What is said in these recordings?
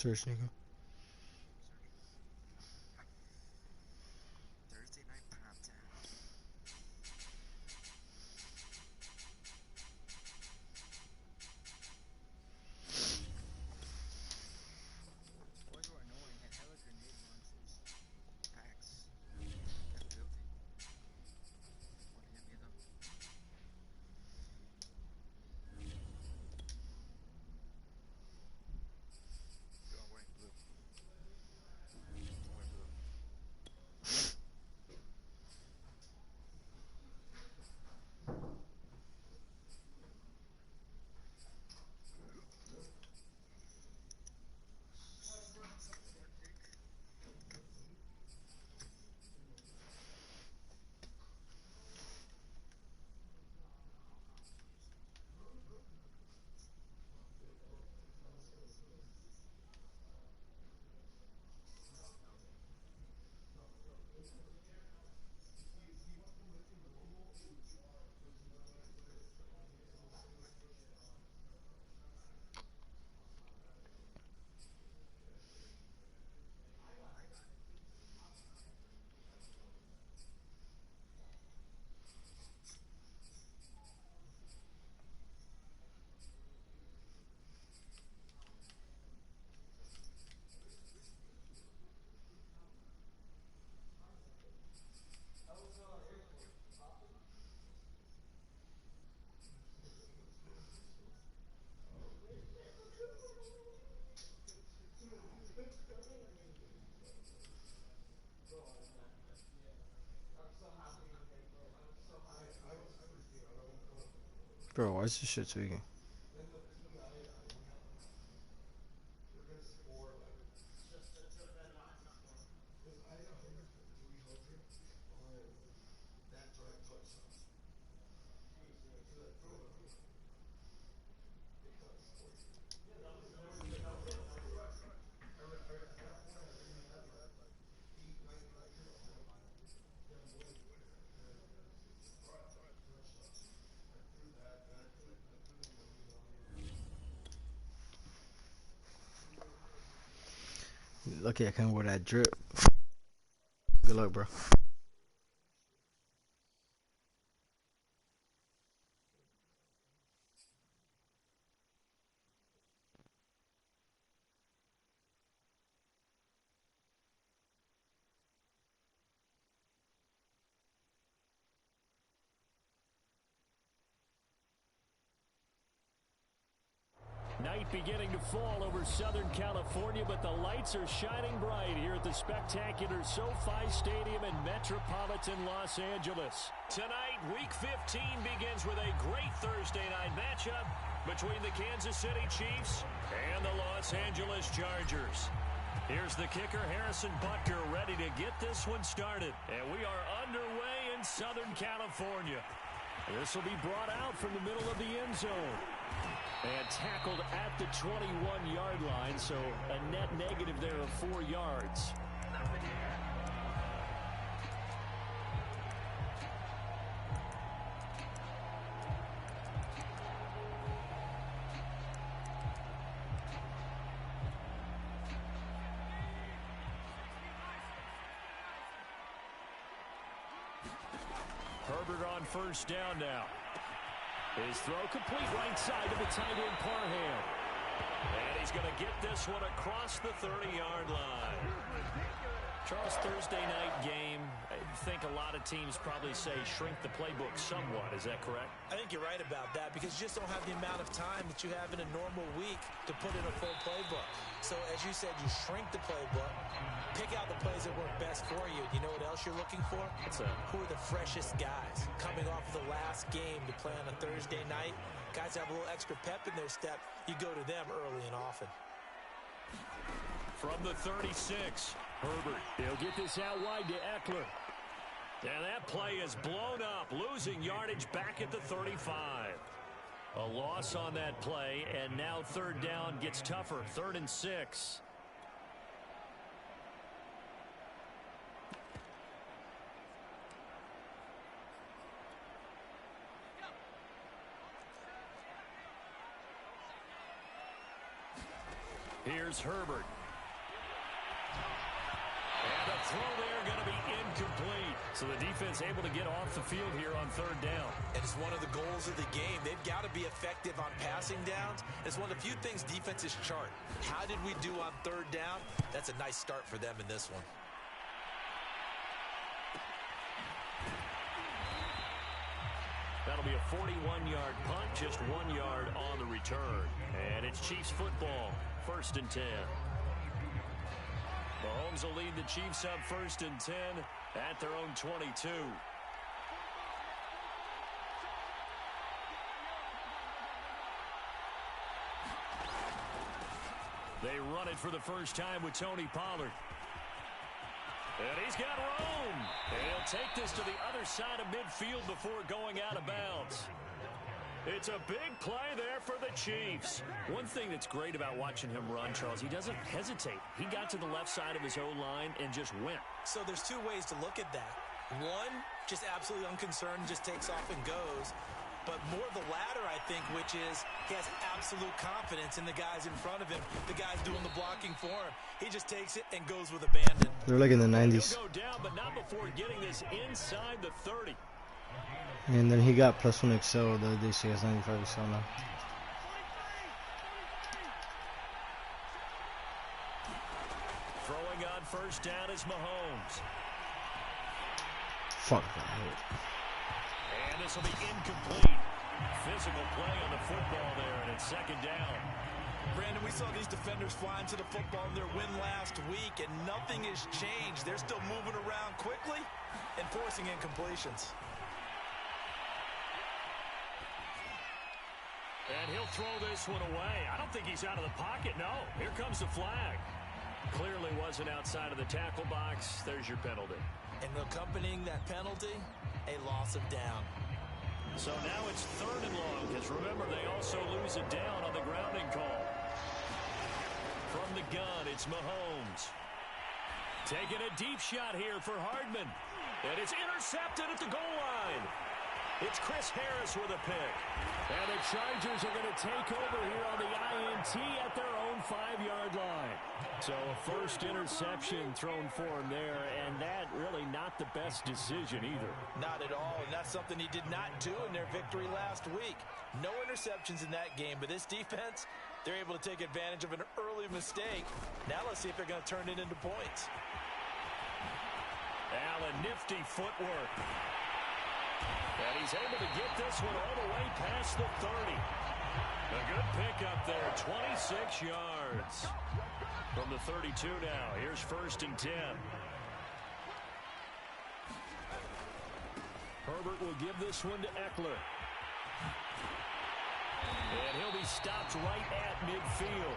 Church nigga. Thursday night prime time. Boys were annoying, had hella grenade launchers. Packs. That building. One hit me though. Yo, I'm wearing blue. I'm wearing blue. Bro, why is this shit tweaking? Lucky I can't wear that drip. Good luck, bro. Night beginning to fall over Southern California, but the lights are shining bright here at the spectacular SoFi Stadium in metropolitan Los Angeles. Tonight, Week 15 begins with a great Thursday night matchup between the Kansas City Chiefs and the Los Angeles Chargers. Here's the kicker, Harrison Butker, ready to get this one started. And we are underway in Southern California. This will be brought out from the middle of the end zone. And tackled at the 21-yard line, so a net negative there of 4 yards. Herbert on first down now. His throw complete right side to the tight end Parham. And he's going to get this one across the 30-yard line. Charles, Thursday night game, I think a lot of teams probably say shrink the playbook somewhat. Is that correct? I think you're right about that because you just don't have the amount of time that you have in a normal week to put in a full playbook. So as you said, you shrink the playbook, pick out the plays that work best for you. You know what else you're looking for? What's that? Who are the freshest guys coming off of the last game to play on a Thursday night? Guys have a little extra pep in their step. You go to them early and often. From the 36, Herbert. He'll get this out wide to Eckler. And that play is blown up, losing yardage back at the 35. A loss on that play, and now third down gets tougher. 3rd and 6. Here's Herbert. And the throw there going to be incomplete. So the defense able to get off the field here on third down. And it's one of the goals of the game. They've got to be effective on passing downs. It's one of the few things defenses chart. How did we do on third down? That's a nice start for them in this one. That'll be a 41-yard punt, just 1 yard on the return. And it's Chiefs football, 1st and 10. Mahomes will lead the Chiefs up 1st and 10 at their own 22. They run it for the first time with Tony Pollard. And he's got room. And he'll take this to the other side of midfield before going out of bounds. It's a big play there for the Chiefs. One thing that's great about watching him run, Charles, he doesn't hesitate. He got to the left side of his O-line and just went. So there's two ways to look at that. One, just absolutely unconcerned, just takes off and goes. But more the latter, I think, which is he has absolute confidence in the guys in front of him, the guys doing the blocking for him. He just takes it and goes with abandon. They're like in the 90s. He'll go down, but not before getting this inside the 30. And then he got +1 Excel the other day, so he has 95 Excel now. Throwing on first down is Mahomes. Fuck that. And this will be incomplete. Physical play on the football there, and it's 2nd down. Brandon, we saw these defenders fly into the football in their win last week, and nothing has changed. They're still moving around quickly and forcing incompletions. And he'll throw this one away. I don't think he's out of the pocket, no. Here comes the flag. Clearly wasn't outside of the tackle box. There's your penalty. And accompanying that penalty, a loss of down. So now it's 3rd and long, because remember, they also lose a down on the grounding call. From the gun, it's Mahomes. Taking a deep shot here for Hardman. And it's intercepted at the goal line. It's Chris Harris with a pick. And the Chargers are going to take over here on the INT at their own 5-yard line. So a first interception thrown for him there, and that really not the best decision either. Not at all, and that's something he did not do in their victory last week. No interceptions in that game, but this defense, they're able to take advantage of an early mistake. Now let's see if they're going to turn it into points. Allen, nifty footwork. And he's able to get this one all the way past the 30. A good pickup there, 26 yards. From the 32 now, here's 1st and 10. Herbert will give this one to Eckler. And he'll be stopped right at midfield.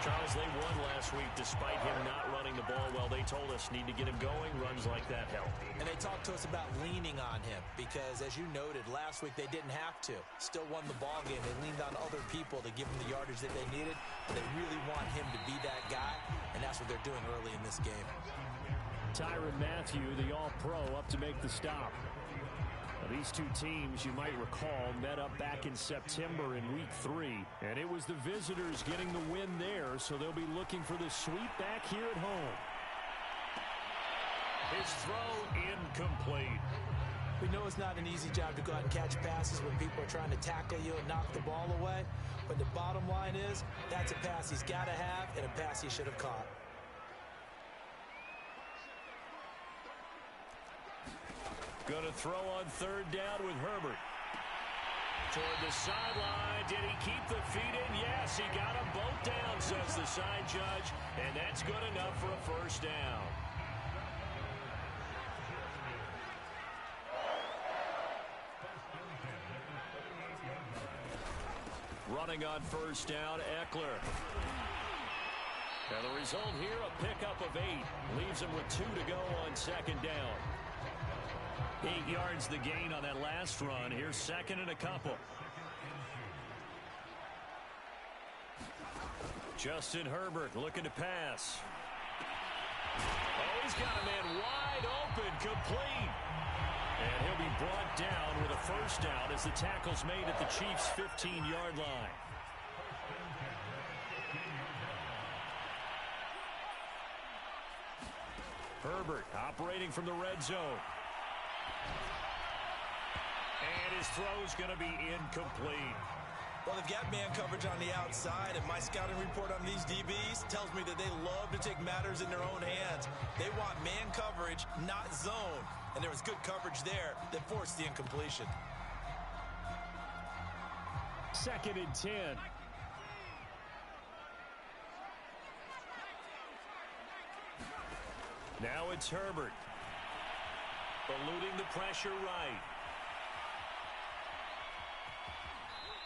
Charles, they won last week despite him not running the ball well. They told us need to get him going. Runs like that help. And they talked to us about leaning on him because, as you noted, last week they didn't have to. Still won the ball game. They leaned on other people to give them the yardage that they needed. But they really want him to be that guy, and that's what they're doing early in this game. Tyrann Mathieu, the All-Pro, up to make the stop. Now, these two teams, you might recall, met up back in September in Week 3, and it was the visitors getting the win there, so they'll be looking for the sweep back here at home. His throw incomplete. We know it's not an easy job to go out and catch passes when people are trying to tackle you and knock the ball away, but the bottom line is that's a pass he's got to have and a pass he should have caught. Going to throw on 3rd down with Herbert. Toward the sideline. Did he keep the feet in? Yes, he got them both down, says the side judge. And that's good enough for a 1st down. Running on 1st down, Eckler. And the result here, a pickup of 8. Leaves him with 2 to go on 2nd down. 8 yards the gain on that last run. Here's 2nd and a couple. Justin Herbert looking to pass. Oh, he's got a man wide open, complete. And he'll be brought down with a 1st down as the tackle's made at the Chiefs' 15-yard line. Herbert operating from the red zone. And his throw's going to be incomplete. Well, they've got man coverage on the outside, and my scouting report on these DBs tells me that they love to take matters in their own hands. They want man coverage, not zone. And there was good coverage there that forced the incompletion. 2nd and 10. Now it's Herbert. Eluding the pressure right.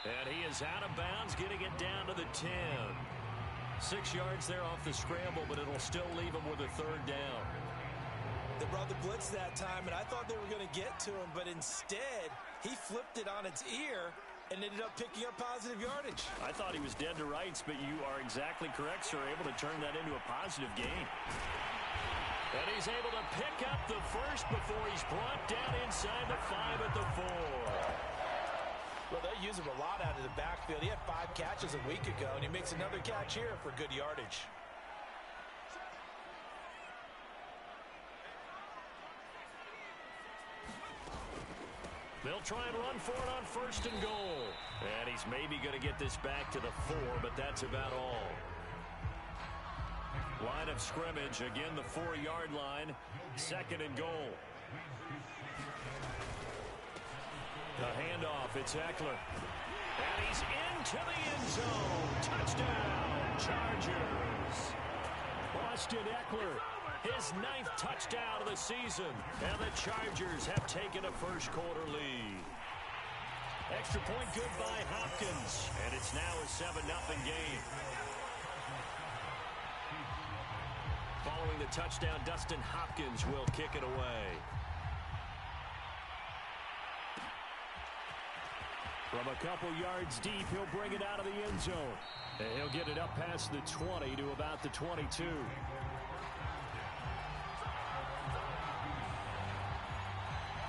And he is out of bounds, getting it down to the 10. 6 yards there off the scramble, but it'll still leave him with a 3rd down. They brought the blitz that time, and I thought they were going to get to him, but instead, he flipped it on its ear and ended up picking up positive yardage. I thought he was dead to rights, but you are exactly correct, sir. Able to turn that into a positive gain. And he's able to pick up the first before he's brought down inside the 5 at the 4. Well, they use him a lot out of the backfield. He had 5 catches a week ago, and he makes another catch here for good yardage. They'll try and run for it on 1st and goal. And he's maybe going to get this back to the 4, but that's about all. Line of scrimmage, again the 4-yard line, 2nd and goal. The handoff, it's Eckler. And he's into the end zone. Touchdown, Chargers. Austin Eckler, his 9th touchdown of the season. And the Chargers have taken a first-quarter lead. Extra point good by Hopkins. And it's now a 7-0 game. Following the touchdown, Dustin Hopkins will kick it away. From a couple yards deep, he'll bring it out of the end zone. And he'll get it up past the 20 to about the 22.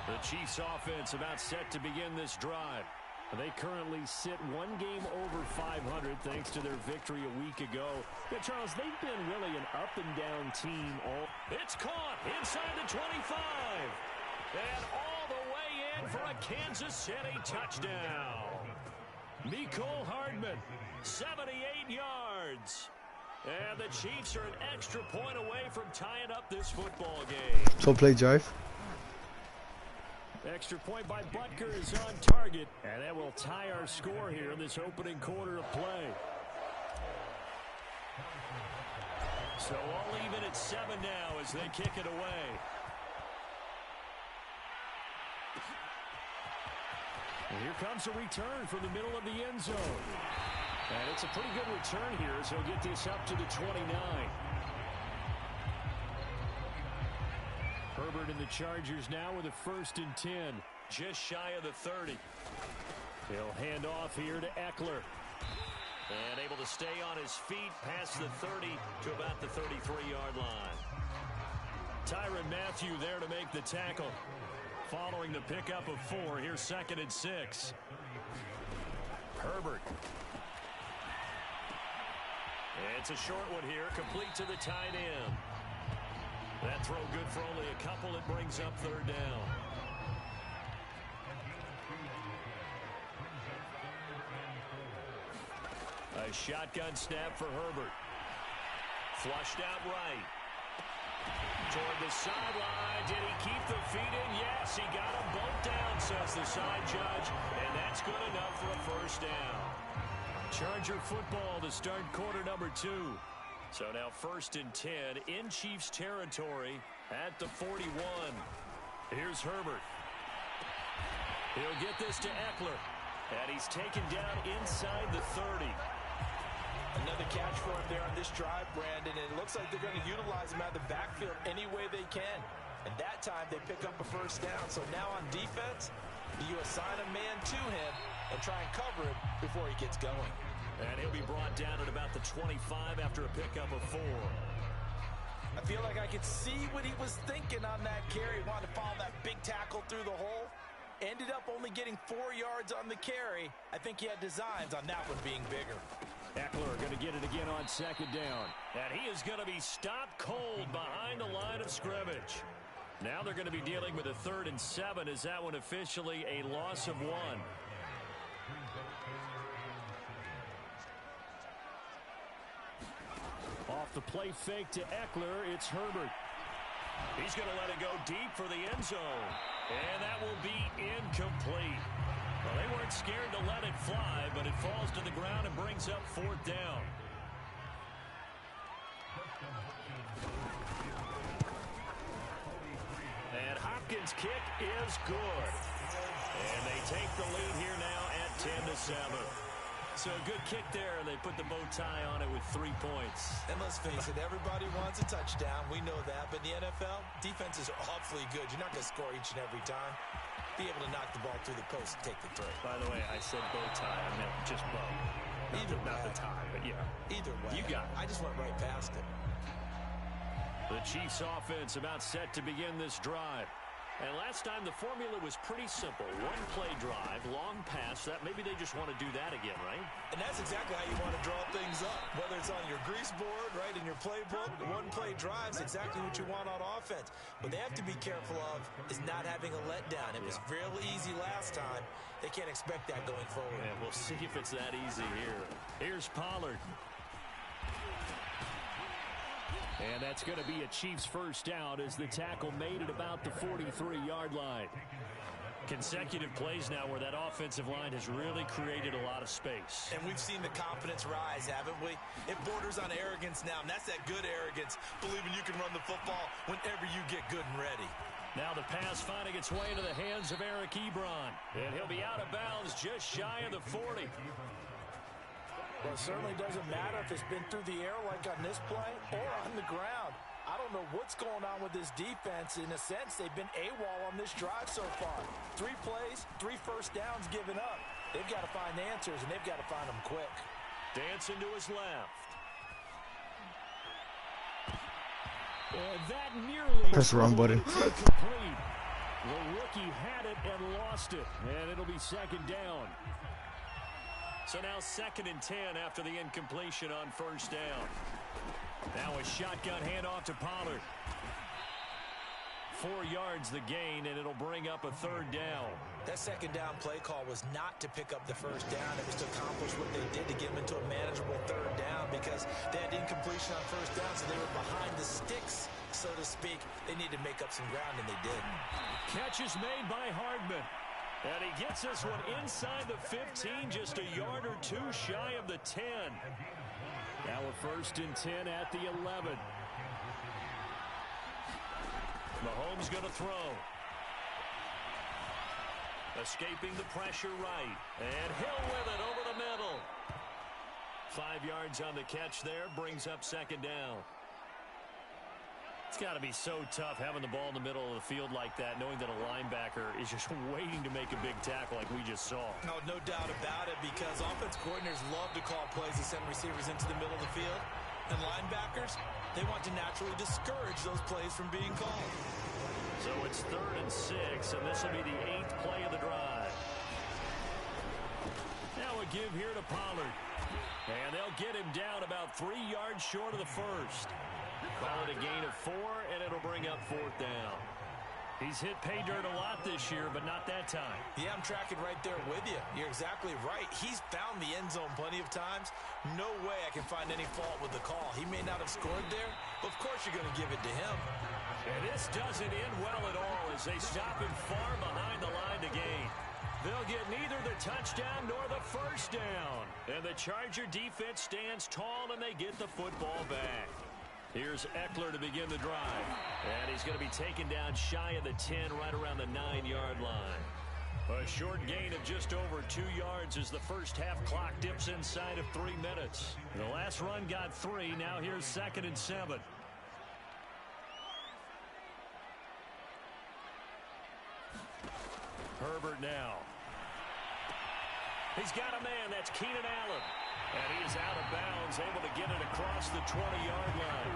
The Chiefs offense about set to begin this drive. They currently sit 1 game over 500 thanks to their victory a week ago. But Charles, they've been really an up-and-down team. It's caught inside the 25. And all the way in for a Kansas City touchdown. Mecole Hardman, 78 yards. And the Chiefs are an extra point away from tying up this football game. So play drive. Extra point by Butker is on target. And that will tie our score here in this opening quarter of play. So all even at 7 now as they kick it away. And here comes a return from the middle of the end zone. And it's a pretty good return here as he'll get this up to the 29. Herbert and the Chargers now with a 1st and 10. Just shy of the 30. He'll hand off here to Eckler. And able to stay on his feet past the 30 to about the 33-yard line. Tyrann Mathieu there to make the tackle. Following the pickup of 4, here's 2nd and 6. Herbert. It's a short one here, complete to the tight end. That throw good for only a couple. It brings up 3rd down. A shotgun snap for Herbert. Flushed out right. Toward the sideline. Did he keep the feet in? Yes, he got them both down, says the side judge. And that's good enough for a 1st down. Charger football to start quarter number 2. So now 1st and 10 in Chiefs territory at the 41. Here's Herbert. He'll get this to Eckler. And he's taken down inside the 30. Another catch for him there on this drive, Brandon, and it looks like they're going to utilize him out of the backfield any way they can. And that time they pick up a 1st down. So now on defense, you assign a man to him and try and cover him before he gets going. And he'll be brought down at about the 25 after a pickup of 4. I feel like I could see what he was thinking on that carry. He wanted to follow that big tackle through the hole. Ended up only getting 4 yards on the carry. I think he had designs on that one being bigger. Eckler going to get it again on second down. And he is going to be stopped cold behind the line of scrimmage. Now they're going to be dealing with a 3rd and 7. Is that one officially a loss of 1? Off the play fake to Eckler, it's Herbert. He's going to let it go deep for the end zone. And that will be incomplete. Well, they weren't scared to let it fly, but it falls to the ground and brings up 4th down. And Hopkins' kick is good. And they take the lead here now at 10-7. So a good kick there, and they put the bow tie on it with 3 points. And let's face it, everybody wants a touchdown. We know that. But in the NFL, defenses are awfully good. You're not going to score each and every time. Be able to knock the ball through the post and take the throw. By the way, I said bow tie. I meant just bow. Not the tie, but yeah. Either way. You got it. I just went right past it. The Chiefs offense about set to begin this drive. And last time the formula was pretty simple. 1-play drive, long pass. That maybe they just want to do that again, right? And that's exactly how you want to draw things up. Whether it's on your grease board, right, in your playbook, 1-play drive is exactly what you want on offense. What they have to be careful of is not having a letdown. It was real easy last time. They can't expect that going forward. Yeah, we'll see if it's that easy here. Here's Pollard. And that's going to be a Chiefs first down as the tackle made at about the 43-yard line. Consecutive plays now where that offensive line has really created a lot of space. And we've seen the confidence rise, haven't we? It borders on arrogance now, and that's that good arrogance, believing you can run the football whenever you get good and ready. Now the pass finding its way into the hands of Eric Ebron. And he'll be out of bounds just shy of the 40. Well, it certainly doesn't matter if it's been through the air like on this play or on the ground. I don't know what's going on with this defense. In a sense, they've been AWOL on this drive so far. 3 plays, 3 first downs given up. They've got to find answers, and they've got to find them quick. Dancing to his left. And that nearly Press the wrong button. Complete. The rookie had it and lost it. And it'll be second down. So now 2nd and 10 after the incompletion on first down. Now a shotgun handoff to Pollard. 4 yards the gain, and it'll bring up a 3rd down. That second down play call was not to pick up the first down. It was to accomplish what they did to get them into a manageable 3rd down because they had incompletion on first down, so they were behind the sticks, so to speak. They needed to make up some ground, and they did. Catch is made by Hardman. And he gets this one inside the 15, just a yard or 2 shy of the 10. Now a 1st and 10 at the 11. Mahomes going to throw. Escaping the pressure right. And Hill with it over the middle. 5 yards on the catch there, brings up 2nd down. It's got to be so tough having the ball in the middle of the field like that, knowing that a linebacker is just waiting to make a big tackle like we just saw. No doubt about it, because offense coordinators love to call plays to send receivers into the middle of the field. And linebackers, they want to naturally discourage those plays from being called. So it's 3rd and 6, and this will be the 8th play of the drive. Now a give here to Pollard. And they'll get him down about 3 yards short of the first. Call it a gain of 4, and it'll bring up 4th down. He's hit pay dirt a lot this year, but not that time. Yeah, I'm tracking right there with you. You're exactly right. He's found the end zone plenty of times. No way I can find any fault with the call. He may not have scored there, but of course you're going to give it to him. And this doesn't end well at all as they stop him far behind the line to gain. They'll get neither the touchdown nor the first down. And the Charger defense stands tall, and they get the football back. Here's Eckler to begin the drive. And he's going to be taken down shy of the 10, right around the 9-yard line. A short gain of just over 2 yards as the first half clock dips inside of 3 minutes. The last run got 3. Now here's 2nd and 7. Herbert now. He's got a man. That's Keenan Allen. And he's out of bounds, able to get it across the 20-yard line.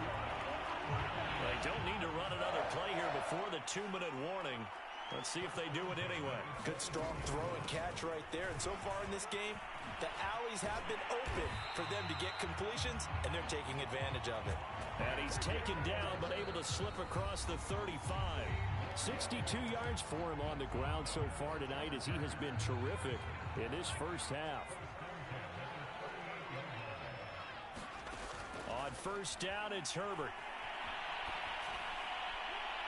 They don't need to run another play here before the 2-minute warning. Let's see if they do it anyway. Good strong throw and catch right there. And so far in this game, the alleys have been open for them to get completions, and they're taking advantage of it. And he's taken down, but able to slip across the 35. 62 yards for him on the ground so far tonight, as he has been terrific in this first half. On first down, it's Herbert.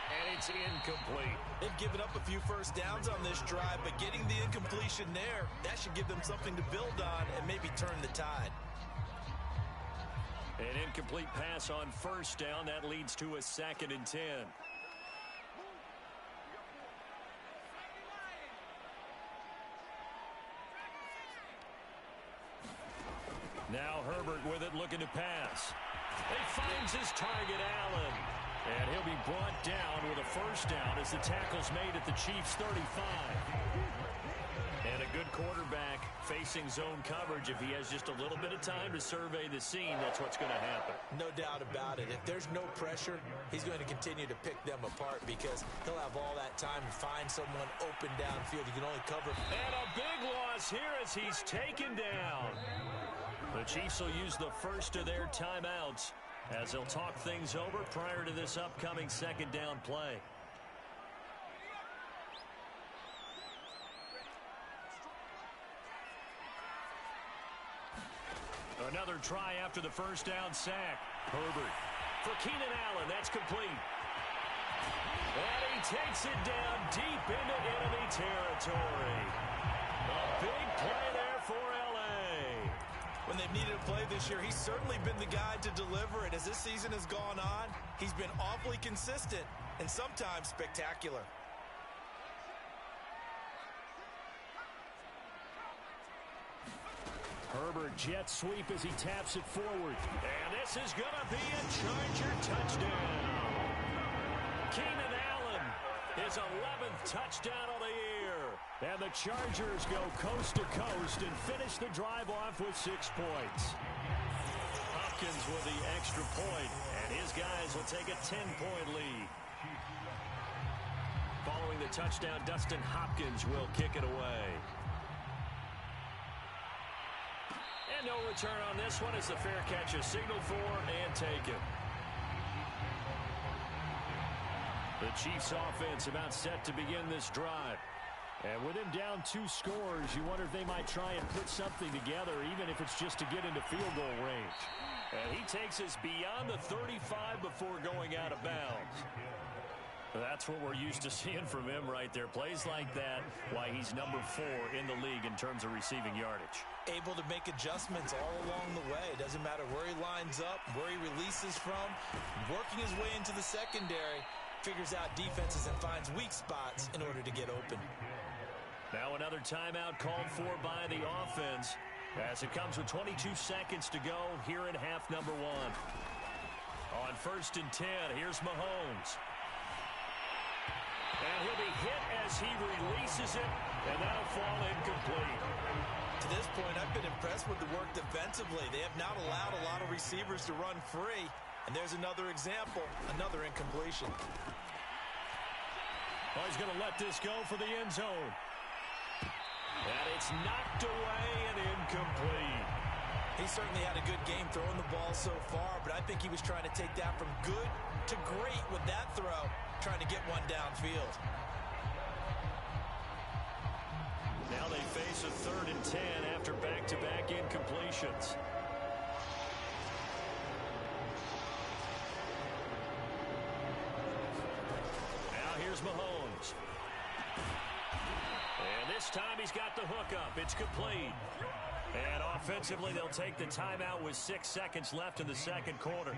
And it's incomplete. They've given up a few first downs on this drive, but getting the incompletion there, that should give them something to build on and maybe turn the tide. An incomplete pass on first down. That leads to a 2nd and 10. Now Herbert with it, looking to pass. He finds his target, Allen. And he'll be brought down with a first down as the tackle's made at the Chiefs' 35. And a good quarterback facing zone coverage. If he has just a little bit of time to survey the scene, that's what's going to happen. No doubt about it. If there's no pressure, he's going to continue to pick them apart because he'll have all that time to find someone open downfield. He can only cover. And a big loss here as he's taken down. The Chiefs will use the first of their timeouts as they'll talk things over prior to this upcoming 2nd down play. Another try after the first down sack. Herbert for Keenan Allen. That's complete. And he takes it down deep into enemy territory. A big play there for L.A. When they've needed a play this year, he's certainly been the guy to deliver it. As this season has gone on, he's been awfully consistent and sometimes spectacular. Herbert jet sweep as he taps it forward. And this is going to be a Charger touchdown. Keenan Allen, his 11th touchdown of the year. And the Chargers go coast to coast and finish the drive off with 6 points. Hopkins with the extra point, and his guys will take a 10-point lead. Following the touchdown, Dustin Hopkins will kick it away. And no return on this one as the fair catch is signaled for and taken. The Chiefs offense about set to begin this drive. And with him down 2 scores, you wonder if they might try and put something together, even if it's just to get into field goal range. And he takes us beyond the 35 before going out of bounds. That's what we're used to seeing from him right there. Plays like that, why he's number 4 in the league in terms of receiving yardage. Able to make adjustments all along the way. Doesn't matter where he lines up, where he releases from. Working his way into the secondary, figures out defenses and finds weak spots in order to get open. Now another timeout called for by the offense as it comes with 22 seconds to go here in half number 1. On 1st and 10, here's Mahomes. And he'll be hit as he releases it, and that'll fall incomplete. To this point, I've been impressed with the work defensively. They have not allowed a lot of receivers to run free, and there's another example, another incompletion. Oh, he's going to let this go for the end zone. And it's knocked away and incomplete. He certainly had a good game throwing the ball so far, but I think he was trying to take that from good to great with that throw, trying to get one downfield. Now they face a 3rd and 10 after back-to-back incompletions. Now here's Mahomes. And this time he's got the hookup. It's complete. And offensively, they'll take the timeout with 6 seconds left in the 2nd quarter.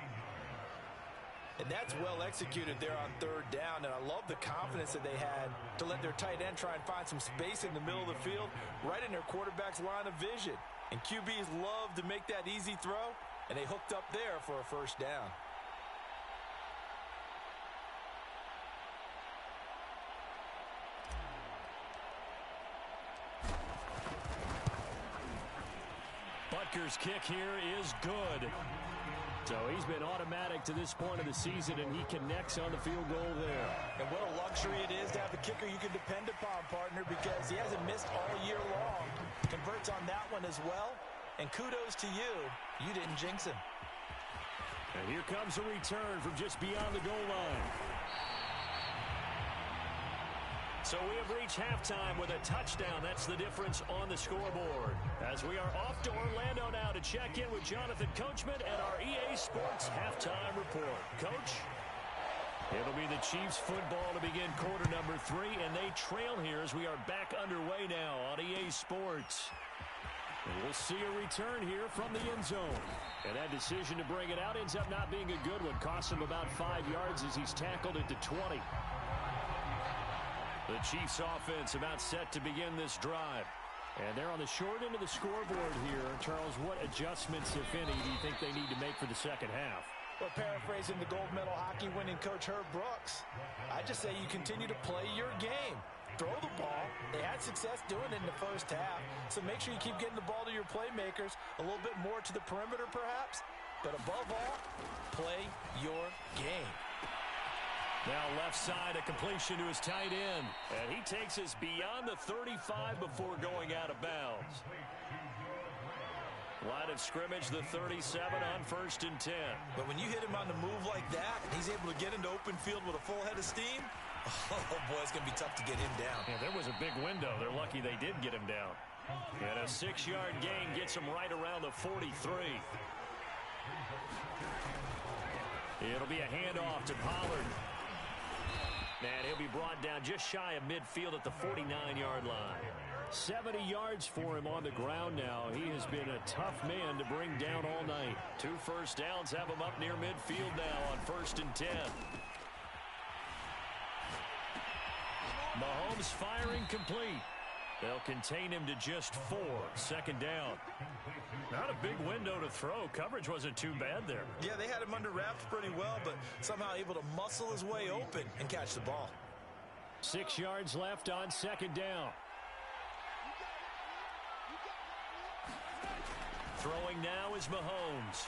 And that's well executed there on 3rd down, and I love the confidence that they had to let their tight end try and find some space in the middle of the field, right in their quarterback's line of vision. And QBs love to make that easy throw, and they hooked up there for a first down. Butker's kick here is good. So he's been automatic to this point of the season, and he connects on the field goal there. And what a luxury it is to have a kicker you can depend upon, partner, because he hasn't missed all year long. Converts on that one as well. And kudos to you. You didn't jinx him. And here comes a return from just beyond the goal line. So we have reached halftime with a touchdown. That's the difference on the scoreboard. As we are off to Orlando now to check in with Jonathan Coachman and our EA Sports halftime report. Coach? It'll be the Chiefs football to begin quarter number 3, and they trail here as we are back underway now on EA Sports. And we'll see a return here from the end zone. And that decision to bring it out ends up not being a good one. Cost him about 5 yards as he's tackled it to 20. The Chiefs offense about set to begin this drive. And they're on the short end of the scoreboard here. Charles, what adjustments, if any, do you think they need to make for the second half? Well, paraphrasing the gold medal hockey winning coach Herb Brooks, I just say you continue to play your game. Throw the ball. They had success doing it in the first half, so make sure you keep getting the ball to your playmakers, a little bit more to the perimeter perhaps, but above all, play your game. Now left side, a completion to his tight end. And he takes us beyond the 35 before going out of bounds. Line of scrimmage, the 37 on 1st and 10. But when you hit him on the move like that, and he's able to get into open field with a full head of steam, oh boy, it's going to be tough to get him down. Yeah, there was a big window. They're lucky they did get him down. And a 6-yard gain gets him right around the 43. It'll be a handoff to Pollard. And he'll be brought down just shy of midfield at the 49-yard line. 70 yards for him on the ground now. He has been a tough man to bring down all night. 2 first downs have him up near midfield now on 1st and 10. Mahomes firing complete. They'll contain him to just 4. 2nd down. Not a big window to throw. Coverage wasn't too bad there. Yeah, they had him under wraps pretty well, but somehow able to muscle his way open and catch the ball. 6 yards left on 2nd down. Throwing now is Mahomes.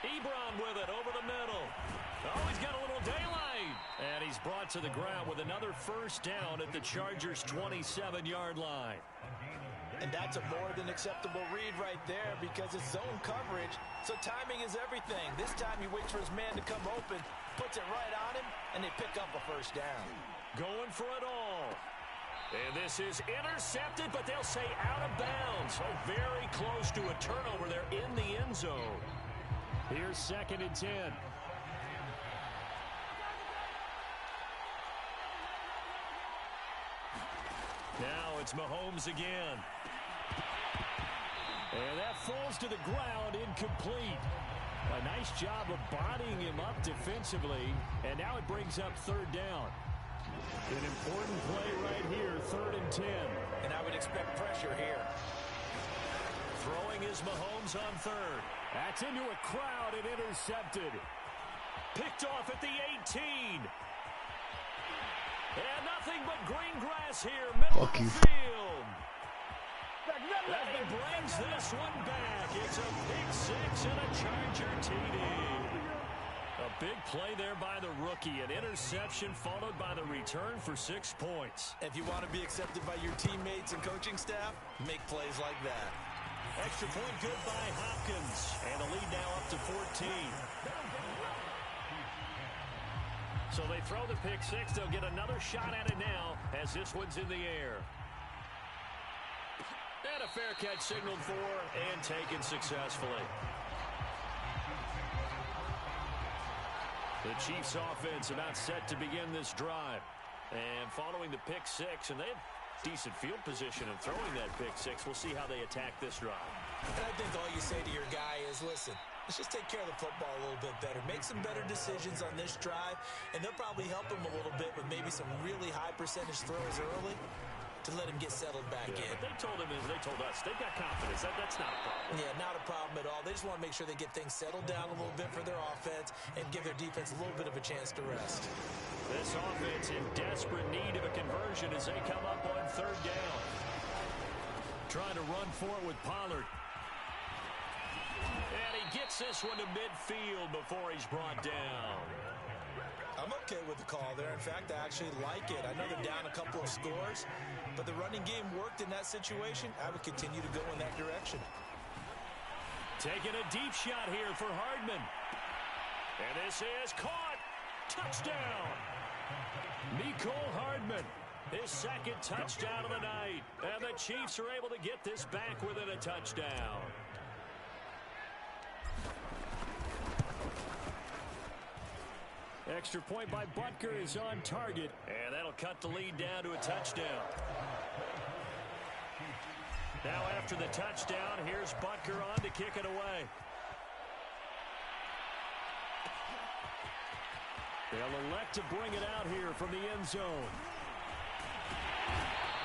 Ebron with it over the middle. Oh, he's got a little daylight. And he's brought to the ground with another first down at the Chargers' 27-yard line. And that's a more than acceptable read right there because it's zone coverage, so timing is everything. This time he waits for his man to come open, puts it right on him, and they pick up a first down. Going for it all. And this is intercepted, but they'll say out of bounds. So very close to a turnover there in the end zone. Here's 2nd and 10. Now it's Mahomes again. And that falls to the ground, incomplete. A nice job of bodying him up defensively, and now it brings up 3rd down. An important play right here, 3rd and 10. And I would expect pressure here. Throwing is Mahomes on 3rd. That's into a crowd and intercepted. Picked off at the 18. And nothing but green grass here, middle of the field. And he brings this one back. It's a pick 6 and a Charger TD. A big play there by the rookie. An interception followed by the return for 6 points. If you want to be accepted by your teammates and coaching staff, make plays like that. Extra point good by Hopkins. And the lead now up to 14. So they throw the pick 6. They'll get another shot at it now as this one's in the air. And a fair catch signaled for and taken successfully. The Chiefs offense about set to begin this drive. And following the pick 6, and they have decent field position in throwing that pick 6. We'll see how they attack this drive. And I think all you say to your guy is, listen, let's just take care of the football a little bit better. Make some better decisions on this drive, and they'll probably help him a little bit with maybe some really high percentage throws early to let him get settled back in. But they told us, they've got confidence. That's not a problem. Yeah, not a problem at all. They just want to make sure they get things settled down a little bit for their offense and give their defense a little bit of a chance to rest. This offense in desperate need of a conversion as they come up on 3rd down. Trying to run for it with Pollard. And he gets this one to midfield before he's brought down. I'm okay with the call there. In fact, I actually like it. I know they're down a couple of scores, but the running game worked in that situation. I would continue to go in that direction. Taking a deep shot here for Hardman. And this is caught. Touchdown. Mecole Hardman, his second touchdown of the night. And the Chiefs are able to get this back within a touchdown. Extra point by Butker is on target. And that'll cut the lead down to a touchdown. Now after the touchdown, here's Butker on to kick it away. They'll elect to bring it out here from the end zone.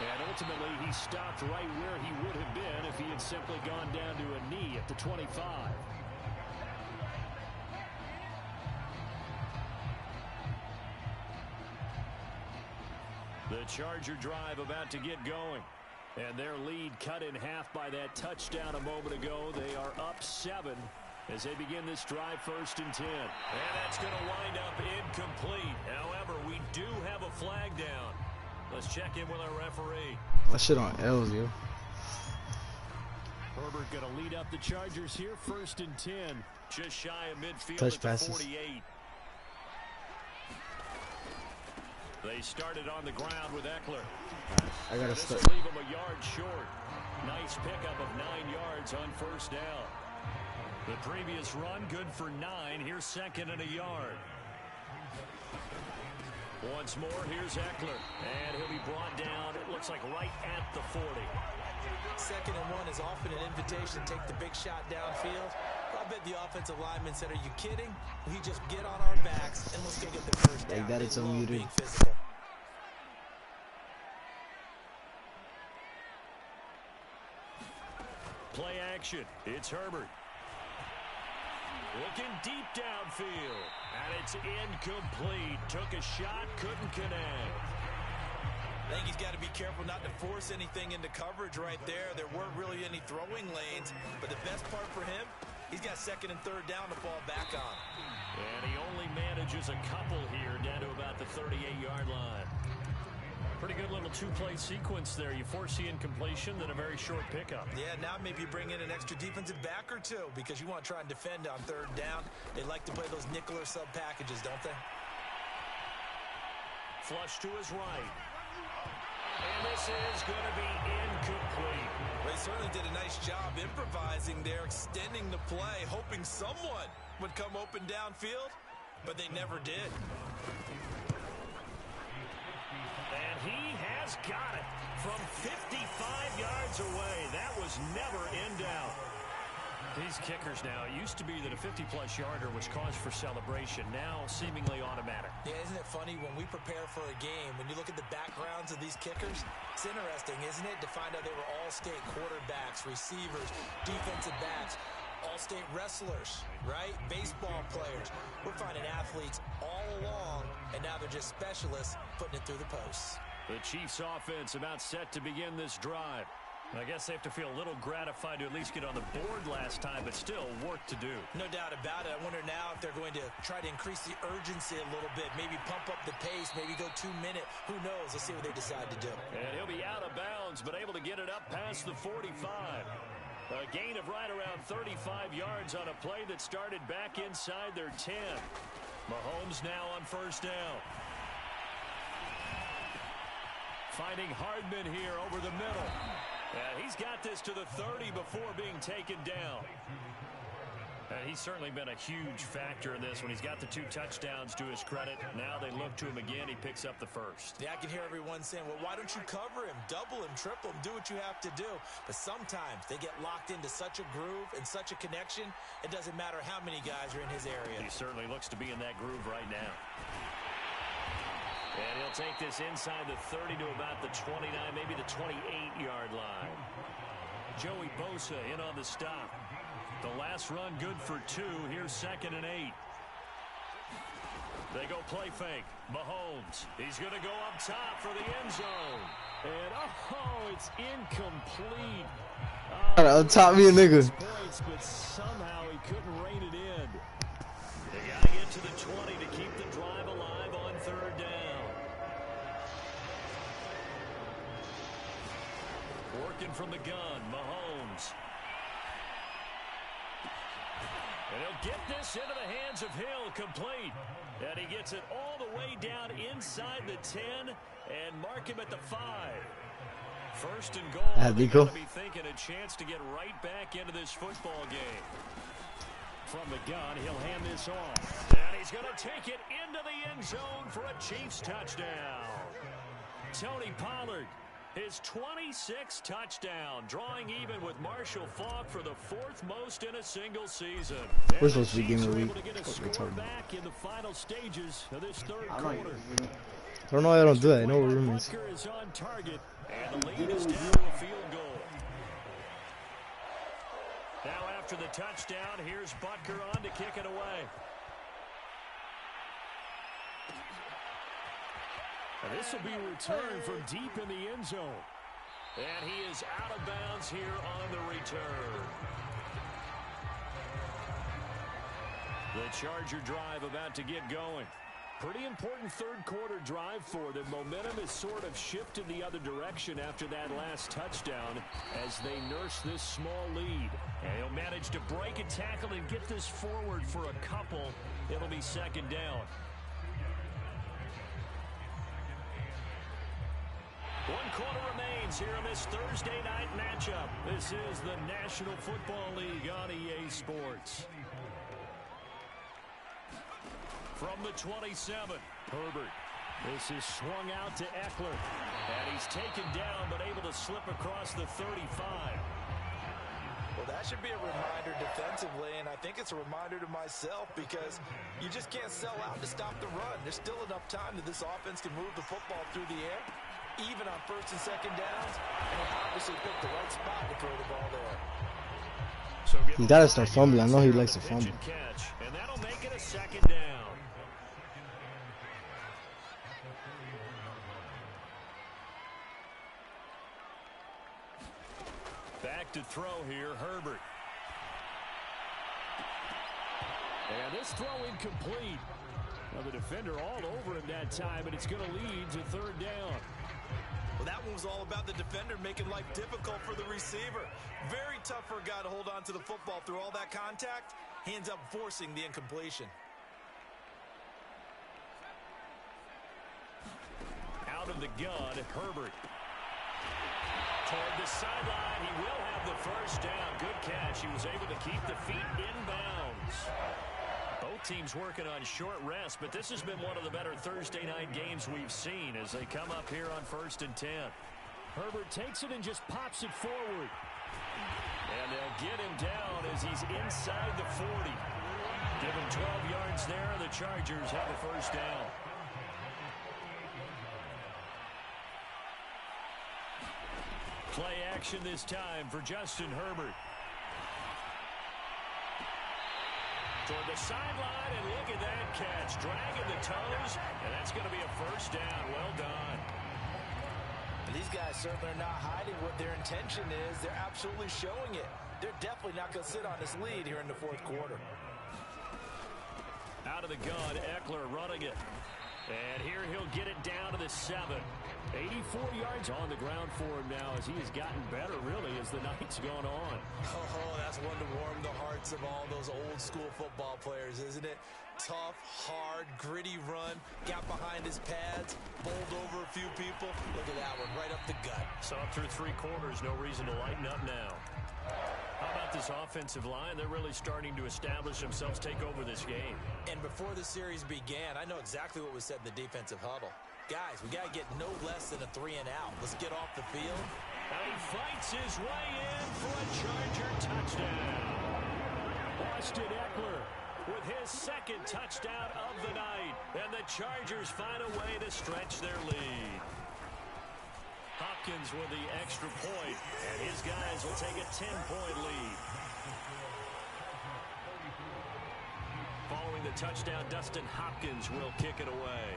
And ultimately, he stopped right where he would have been if he had simply gone down to a knee at the 25. The Charger drive about to get going. And their lead cut in half by that touchdown a moment ago. They are up 7 as they begin this drive 1st and 10. And that's going to wind up incomplete. However, we do have a flag down. Let's check in with our referee. That shit on L's, yo. Herbert going to lead up the Chargers here 1st and 10. Just shy of midfield Touch at the passes. 48. They started on the ground with Eckler. I gotta This will start. leave him a yard short. Nice pickup of 9 yards on 1st down. The previous run good for 9. Here's 2nd and a yard. Once more, here's Eckler. And he'll be brought down, it looks like right at the 40. 2nd and 1 is often an invitation to take the big shot downfield. I bet the offensive lineman said, are you kidding? We just get on our backs and let's go get the first down. Like that, it's They love unmuted. being physical. Play action. It's Herbert. Looking deep downfield. And it's incomplete. Took a shot, couldn't connect. I think he's got to be careful not to force anything into coverage right there. There weren't really any throwing lanes. But the best part for him, he's got 2nd and 3rd down to fall back on. And he only manages a couple here down to about the 38-yard line. Pretty good little two-play sequence there. You force the incompletion, then a very short pickup. Yeah, now maybe you bring in an extra defensive back or two because you want to try and defend on 3rd down. They like to play those nickel or sub packages, don't they? Flush to his right. And this is going to be incomplete. They certainly did a nice job improvising there, extending the play, hoping someone would come open downfield, but they never did. And he has got it from 55 yards away. That was never in doubt. These kickers now, it used to be that a 50-plus yarder was cause for celebration. Now, seemingly automatic. Yeah, isn't it funny when we prepare for a game, when you look at the backgrounds of these kickers, it's interesting, isn't it, to find out they were all-state quarterbacks, receivers, defensive backs, all-state wrestlers, right? Baseball players. We're finding athletes all along, and now they're just specialists putting it through the posts. The Chiefs offense about set to begin this drive. I guess they have to feel a little gratified to at least get on the board last time, but still work to do. No doubt about it. I wonder now if they're going to try to increase the urgency a little bit, maybe pump up the pace, maybe go 2-minute. Who knows? Let's see what they decide to do. And he'll be out of bounds, but able to get it up past the 45. A gain of right around 35 yards on a play that started back inside their 10. Mahomes now on 1st down. Finding Hardman here over the middle. He's got this to the 30 before being taken down. He's certainly been a huge factor in this when he's got the 2 touchdowns to his credit. Now they look to him again. He picks up the 1st. Yeah, I can hear everyone saying, well, why don't you cover him, double him, triple him, do what you have to do. But sometimes they get locked into such a groove and such a connection, it doesn't matter how many guys are in his area. He certainly looks to be in that groove right now. And he'll take this inside the 30 to about the 29, maybe the 28-yard line. Joey Bosa in on the stop. The last run good for 2. Here's 2nd and 8. They go play fake. Mahomes. He's going to go up top for the end zone. And, oh, it's incomplete. On top me a nigga. Points, but somehow he couldn't rein it in. They got to get to the 20 to keep the drive alive on third down. Working from the gun, Mahomes. And he'll get this into the hands of Hill, complete. And he gets it all the way down inside the 10 and mark him at the 5. First and goal, they're going to be thinking a chance to get right back into this football game. From the gun, he'll hand this off. And he's going to take it into the end zone for a Chiefs touchdown. Tony Pollard, his 26th touchdown, drawing even with Marshall Faulk for the 4th most in a single season. We're supposed to be game of the week. Back in the final stages of this third quarter. I don't know why I don't do that. I know we're roommates. Is on target, and the lead is down to a field goal. Now after the touchdown, here's Butker on to kick it away. And this will be returned from deep in the end zone. And he is out of bounds here on the return. The Charger drive about to get going. Pretty important third quarter drive for them. Momentum has sort of shifted the other direction after that last touchdown as they nurse this small lead. And he'll manage to break a tackle and get this forward for a couple. It'll be second down. 1 quarter remains here in this Thursday night matchup. This is the National Football League on EA Sports. From the 27, Herbert. This is swung out to Eckler. And he's taken down but able to slip across the 35. Well, that should be a reminder defensively, and I think it's a reminder to myself because you just can't sell out to stop the run. There's still enough time that this offense can move the football through the air, even on first and second downs, and they obviously picked the right spot to throw the ball there. So he gotta start fumbling. I know he likes to fumble. And that'll make it a second down. Back to throw here, Herbert. And this throw incomplete. Well, the defender all over him that time, but it's going to lead to third down. Well, that one was all about the defender making life difficult for the receiver. Very tough for a guy to hold on to the football through all that contact. He ends up forcing the incompletion. Out of the gun, Herbert. Toward the sideline, he will have the first down. Good catch. He was able to keep the feet inbounds. Both teams working on short rest, but this has been one of the better Thursday night games we've seen as they come up here on 1st and 10. Herbert takes it and just pops it forward. And they'll get him down as he's inside the 40. Give him 12 yards there. The Chargers have a first down. Play action this time for Justin Herbert. Toward the sideline, and look at that catch. Dragging the toes, and that's going to be a first down. Well done. These guys certainly are not hiding what their intention is. They're absolutely showing it. They're definitely not going to sit on this lead here in the 4th quarter. Out of the gun, Eckler running it. And here he'll get it down to the 7. 84 yards on the ground for him now as he has gotten better, really, as the night's gone on. Oh, that's one to warm the hearts of all those old-school football players, isn't it? Tough, hard, gritty run, got behind his pads, bowled over a few people. Look at that one, right up the gut. Saw through 3 quarters, no reason to lighten up now. How about this offensive line? They're really starting to establish themselves, take over this game. And before the series began, I know exactly what was said in the defensive huddle. Guys, we got to get no less than a 3 and out. Let's get off the field. And he fights his way in for a Charger touchdown. Austin Eckler with his 2nd touchdown of the night. And the Chargers find a way to stretch their lead. Hopkins with the extra point, and his guys will take a 10-point lead. Following the touchdown, Dustin Hopkins will kick it away.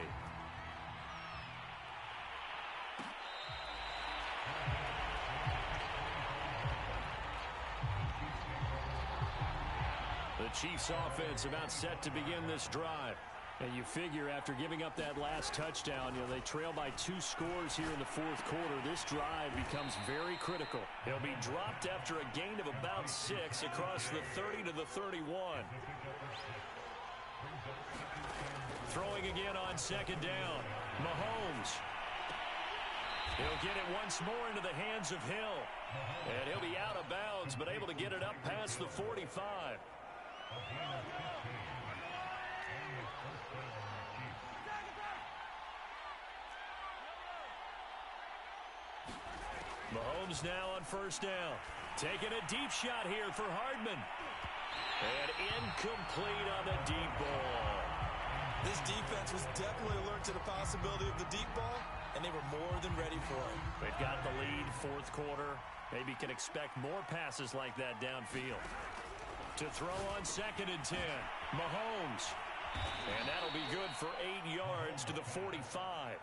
The Chiefs offense about set to begin this drive. And you figure after giving up that last touchdown, they trail by 2 scores here in the fourth quarter. This drive becomes very critical. He'll be dropped after a gain of about 6 across the 30 to the 31. Throwing again on second down. Mahomes. He'll get it once more into the hands of Hill. And he'll be out of bounds, but able to get it up past the 45. Mahomes now on first down. Taking a deep shot here for Hardman. And incomplete on the deep ball. This defense was definitely alert to the possibility of the deep ball, and they were more than ready for it. They've got the lead, fourth quarter. Maybe can expect more passes like that downfield. To throw on second and 10, Mahomes. And that'll be good for 8 yards to the 45.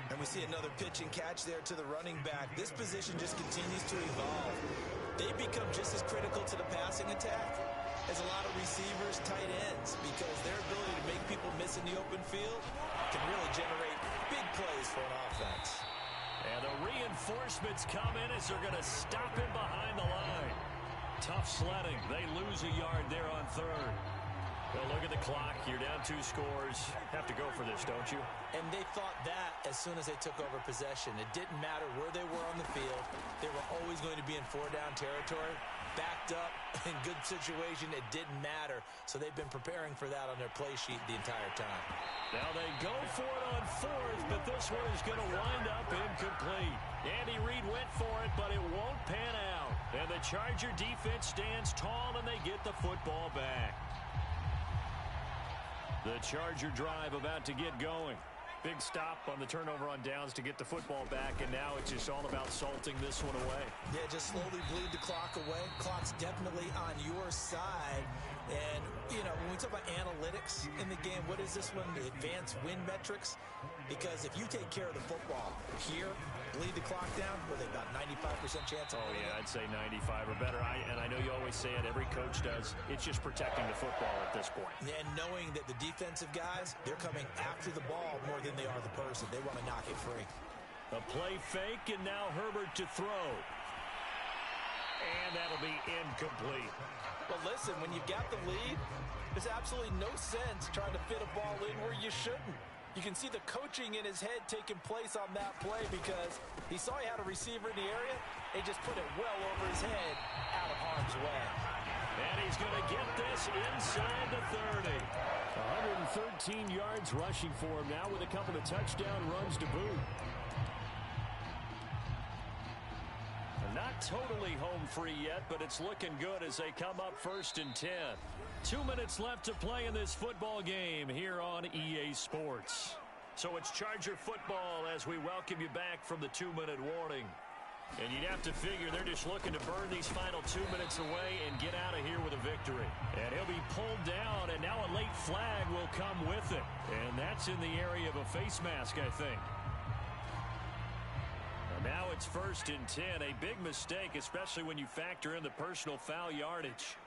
And we see another pitch and catch there to the running back. This position just continues to evolve. They become just as critical to the passing attack as a lot of receivers, tight ends, because their ability to make people miss in the open field can really generate big plays for an offense. And the reinforcements come in as they're going to stop him behind the line. Tough sledding. They lose a yard there on third. Well, look at the clock. You're down 2 scores. Have to go for this, don't you? And they thought that as soon as they took over possession. It didn't matter where they were on the field. They were always going to be in 4-down territory. Backed up, in good situation, it didn't matter. So they've been preparing for that on their play sheet the entire time. Now they go for it on fourth, but this one is going to wind up incomplete. Andy Reid went for it, but it won't pan out. And the Charger defense stands tall, and they get the football back. The Charger drive about to get going. Big stop on the turnover on downs to get the football back, and now it's just all about salting this one away. Yeah, just slowly bleed the clock away. Clock's definitely on your side. And, when we talk about analytics in the game, what is this one? The advanced win metrics? Because if you take care of the football here, bleed the clock down, with about 95% chance of winning. Yeah, I'd say 95 or better. And I know you always say it, every coach does. It's just protecting the football at this point. And knowing that the defensive guys, they're coming after the ball more than they are the person. They want to knock it free. A play fake, and now Herbert to throw. And that'll be incomplete. Well, listen, when you've got the lead, there's absolutely no sense trying to fit a ball in where you shouldn't. You can see the coaching in his head taking place on that play because he saw he had a receiver in the area. He just put it well over his head out of harm's way. And he's going to get this inside the 30. 113 yards rushing for him now with a couple of touchdown runs to boot. Not totally home free yet, but it's looking good as they come up 1st and 10. 2 minutes left to play in this football game here on EA Sports. So it's Charger football as we welcome you back from the 2-minute warning. And you'd have to figure they're just looking to burn these final 2 minutes away and get out of here with a victory. And he'll be pulled down, and now a late flag will come with it. And that's in the area of a face mask, I think. Now it's 1st and 10, a big mistake, especially when you factor in the personal foul yardage.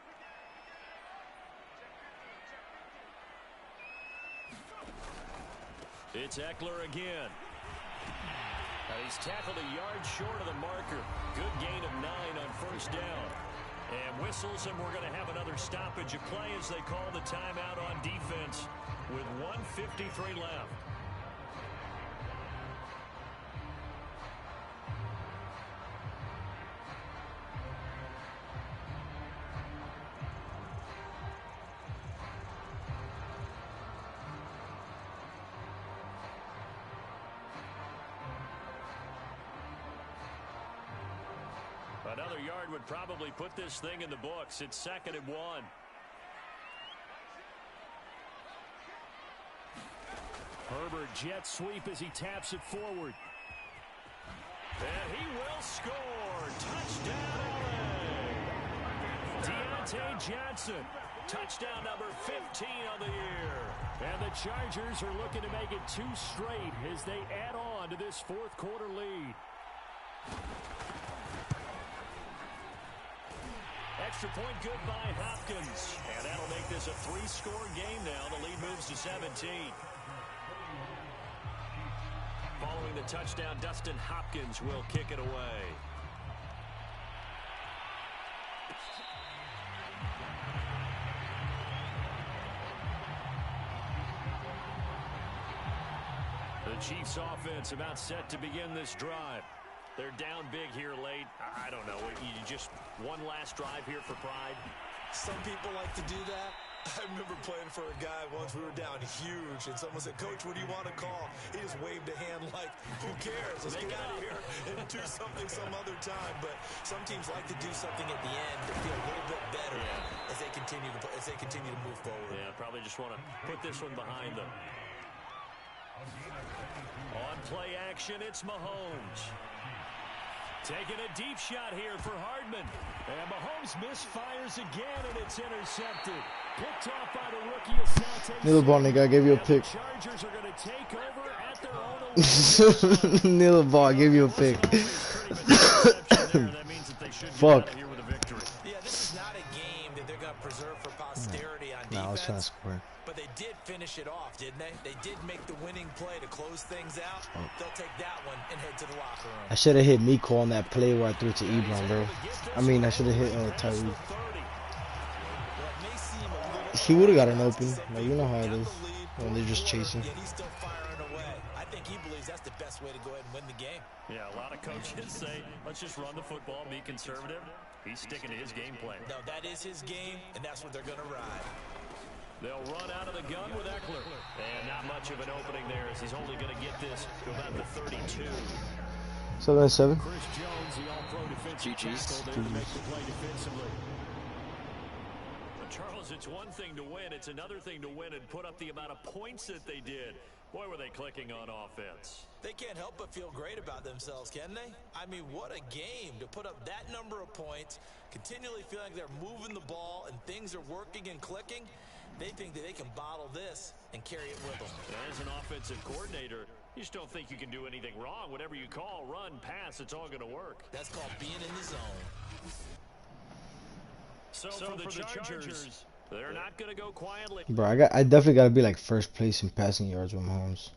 It's Eckler again. He's tackled a yard short of the marker. Good gain of 9 on 1st down. And whistles, and we're going to have another stoppage of play as they call the timeout on defense with 1:53 left. Another yard would probably put this thing in the books. It's 2nd and 1. Herbert jet sweep as he taps it forward. And he will score. Touchdown, LA. Deontay Johnson Touchdown number 15 on the year. And the Chargers are looking to make it 2 straight as they add on to this fourth quarter lead. Extra point good by Hopkins. And that'll make this a 3-score game now. The lead moves to 17. Following the touchdown, Dustin Hopkins will kick it away. The Chiefs offense about set to begin this drive. They're down big here late. I don't know. You just one last drive here for pride. Some people like to do that. I remember playing for a guy once. We were down huge, and someone said, "Coach, what do you want to call?" He just waved a hand like, "Who cares? Let's get out of here and do something some other time." But some teams like to do something at the end to feel a little bit better as they continue to move forward. Yeah, probably just want to put this one behind them. On play action, it's Mahomes. Taking a deep shot here for Hardman. And Mahomes misfires again, and it's intercepted. Picked off by the rookie Asante. Neil ball, nigga, I gave you a pick. Chargers are going to take over at their own. Neil ball, I gave you a pick. Fuck. Yeah, this is not a game that they're going to preserve for posterity on defense. Nah, I was trying to score. But they did finish it off, didn't they? They did make the winning play to close things out. They'll take that one and head to the locker room. I should have hit Miko on that play where I threw to Ebron, bro. I mean, I should have hit Tyreek. He would have got an open. Like, you know how it is when they're just chasing. Yet he's still firing away. I think he believes that's the best way to go ahead and win the game. Yeah, a lot of coaches say, let's just run the football, be conservative. He's sticking to his game plan. No, that is his game, and that's what they're going to ride. They'll run out of the gun with Eckler. And not much of an opening there as he's only going to get this to about the 32. 7-7. Chris Jones, the all-pro defensive tackle, there to make the play defensively. But Charles, it's one thing to win. It's another thing to win and put up the amount of points that they did. Boy, were they clicking on offense. They can't help but feel great about themselves, can they? I mean, what a game to put up that number of points, continually feeling like they're moving the ball and things are working and clicking. They think that they can bottle this and carry it with them. As an offensive coordinator, you just don't think you can do anything wrong. Whatever you call, run, pass, it's all going to work. That's called being in the zone. So for the Chargers, they're not going to go quietly. Bro, I definitely got to be like first place in passing yards with Mahomes.